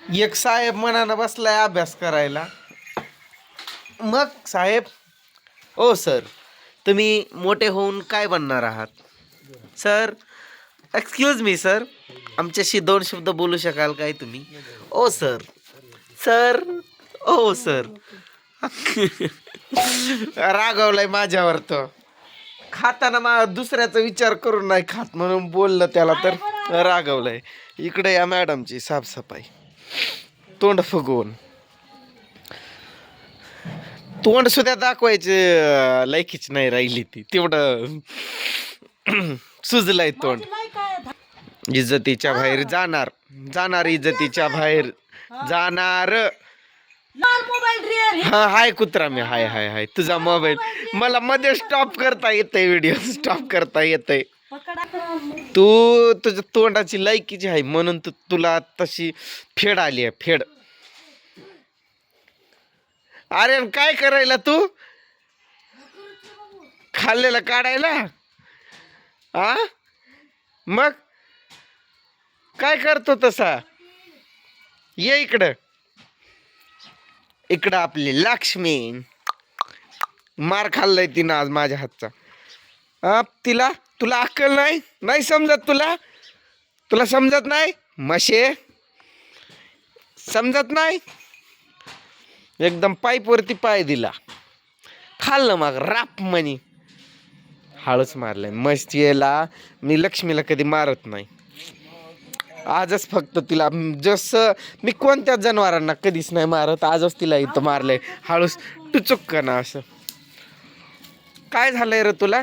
एक साहेब मनानं बसलाय अभ्यास करायला. मग साहेब, ओ सर, तुम्ही मोठे होऊन काय बनणार आहात? सर, एक्सक्यूज मी सर, आमच्याशी 2 शब्द बोलू शकाल काय तुम्ही? ओ सर, सर, ओ सर. रागवलाय माझ्यावर तो. खाताना दुसऱ्याचा विचार करून नाही खात म्हणून बोललं त्याला तर रागवलंय. इकडे या मॅडमची साफसफाई. तोंड फुगवून तोंड सुद्धा दाखवायचे लायकीच नाही राहिली ती. तेवढं सुजलंय तोंड. इज्जतीच्या बाहेर जाणार, जाणार इज्जतीच्या बाहेर जाणार. हा हाय कुत्रा मी, हाय हाय हाय. तुझा मोबाईल मला मध्ये स्टॉप करता येतंय, व्हिडिओ स्टॉप करता येतंय. तू तुझ्या तोंडाची लायकीची आहे म्हणून तुला तशी फेड आली आहे, फेड. अरे काय करायला तू? खाल्लेला काढायला? आ मग काय करतो तसा? ये इकडं, इकडं आपली लक्ष्मी. मार खाल्लाय तिनं आज माझ्या हातचा. तिला तुला अक्कल नाही, नाही समजत तुला? तुला समजत नाही म्हशे? समजत नाही? एकदम पाईपवरती पाय दिला, खाल्लं मग राप म्हणी. हळूच मारलंय मस्तीला. मी लक्ष्मीला कधी मारत नाही, आजच फक्त तिला. जसं मी कोणत्या जनावरांना कधीच नाही मारत, आजच तिला इथं मारलंय हळूच टुचुक ना असं. काय झालंय रे तुला?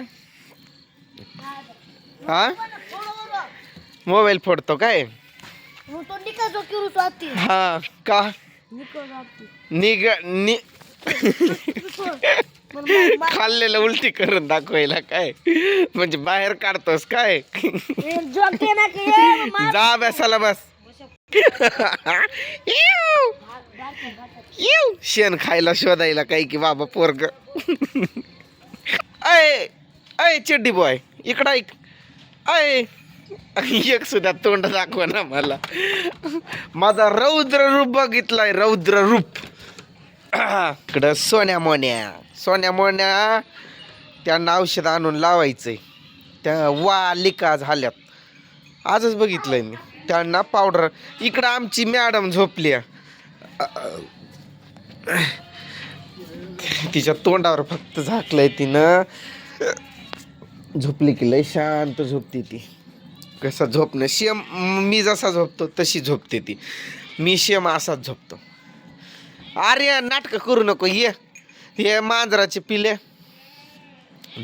हा मोबाईल फोडतो काय? हा का निग नि खाल्लेलं उलटी करून दाखवायला काय? म्हणजे बाहेर काढतोस काय? जा अभ्यासाला बस. शेण खायला शोधायला काय की बाबा पोरग. अय अय चड्डी बॉय, इकडं ऐक. अय एक सुद्धा तोंड दाखव ना मला. माझा रौद्र रूप बघितलाय, रौद्र रूप. इकडं सोन्या मोन्या, सोन्या मोन्या त्यांना औषध आणून लावायचंय. त्या लिका झाल्यात, आजच बघितलंय मी त्यांना पावडर. इकडं आमची मॅडम झोपली, तिच्या तोंडावर फक्त झाकलंय तिनं. झोपली की लय शांत झोपते ती. कसं झोपणं शेम, मी जसा झोपतो तशी झोपते ती. मी शेम असाच झोपतो. अरे नाटकं करू नको. हे मांजराचे पिले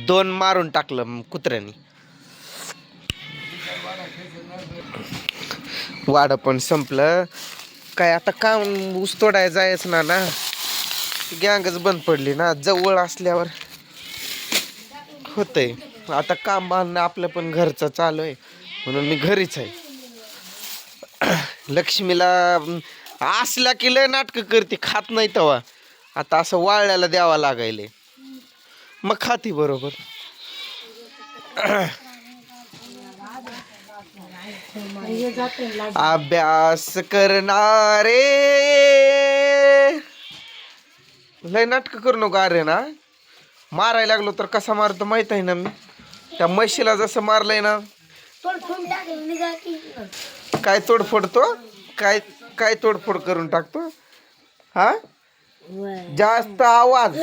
2 मारून टाकलं कुत्र्यानी. वाड पण संपलं काय आता. काम ऊस तोडायला जायच ना, गँगच बंद पडली ना. जवळ असल्यावर होतंय. आता काम बांधणं आपलं पण घरचं चालू आहे म्हणून मी घरीच आहे. लक्ष्मीला असला की लय नाटकं करते, खात नाही तेव्हा. आता असं वाळल्याला द्यावा लागायले मग खाती बरोबर. अभ्यास करणारे लय नाटकं करू नको. अरे ना मारायला लागलो तर कसा मारतो माहित आहे ना मी. त्या म्हशीला जसं मारलंय ना. काय तोडफोड तो? काय काय तोडफोड करून टाकतो? हा जास्त आवाज,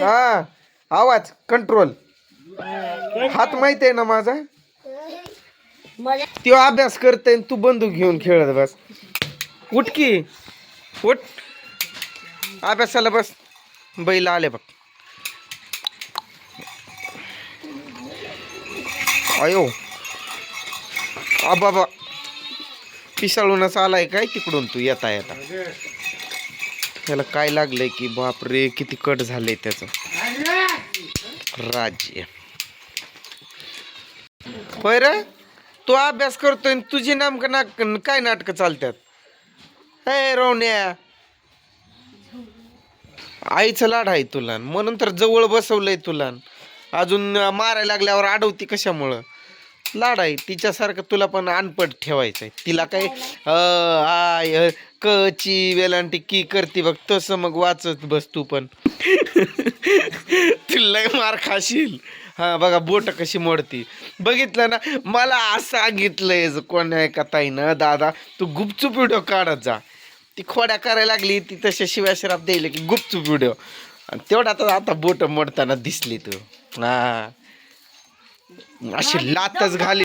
हा आवाज कंट्रोल. हात माहित आहे ना माझा. तो अभ्यास करते तू बंदूक घेऊन खेळत बस. उठ की उठ, अभ्यासाला बस. बैल आले बघ. अयो बाबा, पिसाळूनच आलाय काय तिकडून तू येता येता. त्याला काय लागलंय की बापरे, किती कट झालंय त्याचं राज्य. होय रे, तू अभ्यास करतोय तुझी नेमकं काय नाटकं चालतात? हे रोवण्या, आईचं लाड आहे तुला म्हणून तर जवळ बसवलंय तुला. अजून मारायला लागल्यावर अडवती कशामुळं? लाड आहे तिच्यासारखं तुला पण अनपड ठेवायचंय. तिला काय क ची वेलांटी की करते बघ तसं मग वाचत बस तू पण. तू लय मार खाशील. हा बघा बोट कशी मोडती बघितलं ना. मला असं सांगितलंय कोण आहे का ताई ना दादा तू गुपचूप व्हिडिओ काढत जा. ती खोड्या करायला लागली ती तशा शिव्या शराब द्यायला की गुपचूप व्हिडिओ. आणि तेवढा आता बोट मोडताना दिसली तू. हा अशी लातच घाली.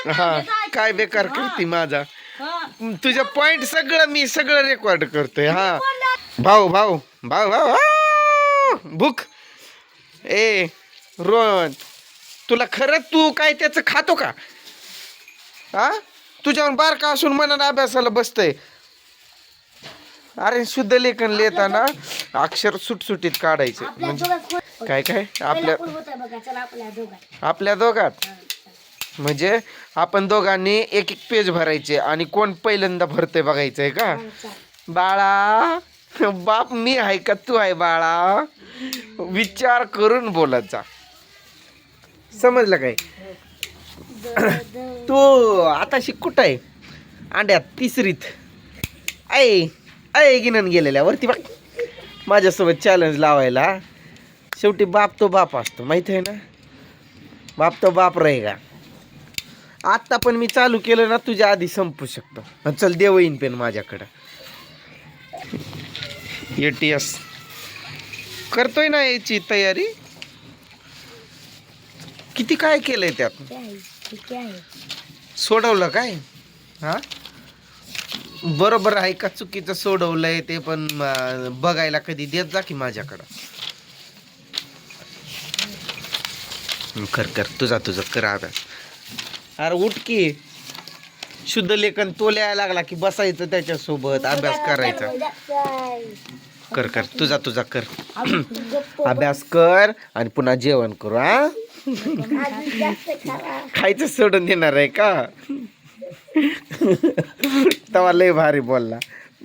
हा काय बेकार करते माझा. तुझं पॉइंट मी सगळं रेकॉर्ड करतोय. हा भाऊ भाऊ भाऊ भाऊ भूक. ए रोहन तुला खरंच तू काय त्याचं खातो का? हा तुझ्यावर बारका असून मनाला अभ्यासाला बसतय. अरे शुद्ध लेखन लिहिताना अक्षर सुटसुटीत काढायचे. म्हणजे काय काय आपल्या दोघात म्हणजे आपण दोघांनी एक एक पेज भरायचे आणि कोण पहिल्यांदा भरतय बघायचंय का? बाळा बाप मी आहे का तू आहे बाळा? विचार करून बोलत जा. समजलं काय? तू आता कुठं आहे? अंड्यात तिसरीत ऐ ऐ गिनन गेलेल्या वरती बघ माझ्यासोबत चॅलेंज लावायला. शेवटी बाप तो बाप असतो माहिती आहे ना. बाप तो बाप रहेगा. आत्ता पण मी चालू केलं ना तुझ्या आधी संपू शकतो. चल देव येईन पेन माझ्याकडं. ATS करतोय ना याची तयारी. किती काय केलंय त्यात? सोडवलं काय? हा बरोबर आहे का चुकीचं सोडवलंय ते पण बघायला कधी देत जा की माझ्याकडं. कर कर तुझा कर अभ्यास. अरे उठ की. शुद्ध लेखन तो लिहायला लागला की बसायचं त्याच्यासोबत अभ्यास करायचा. कर कर तुझा कर. अभ्यास कर आणि पुन्हा जेवण करू. हा खायचं सोडून देणार आहे का? तवा लय भारी बोलला.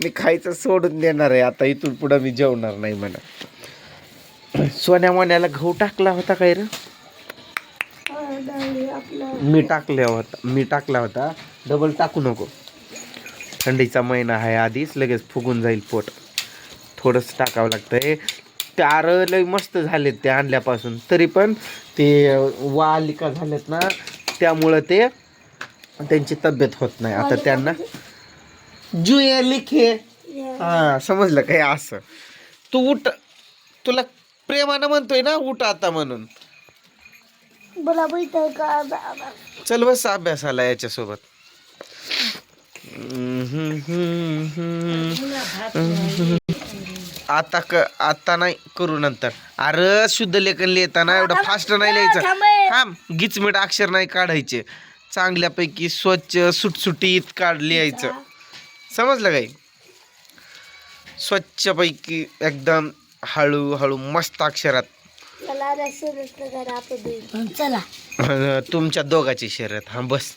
मी खायचं सोडून देणार आहे आता इथून पुढं मी जेवणार नाही म्हणा. सोन्या मोन्याला गहू टाकला होता काय रे? मी टाकला होता. डबल टाकू नको. थंडीचा महिना आहे आधीच लगेच फुगून जाईल पोट. थोडंच टाकावं लागतंय. चार लय मस्त झालेत ते आणल्यापासून. तरी पण ते वालिका झालेत ना त्यामुळं ते त्यांची तब्येत होत नाही आता त्यांना. जुए लिखे. हा समजलं काय असं. तू उठ. तुला प्रेमानं म्हणतोय ना उठ आता म्हणून. चल बस अभ्यासाला याच्यासोबत. आता नाही करू नंतर. अरे शुद्ध लेखन लिहिताना एवढं फास्ट नाही लिहायचं. थांब गिचमीट अक्षर नाही काढायचे. चांगल्यापैकी स्वच्छ सुटसुटीत लिहायचं. समजलं काही? स्वच्छपैकी एकदम हळूहळू मस्त अक्षरात. तुमच्या दोघाची शर्यत. हा बस.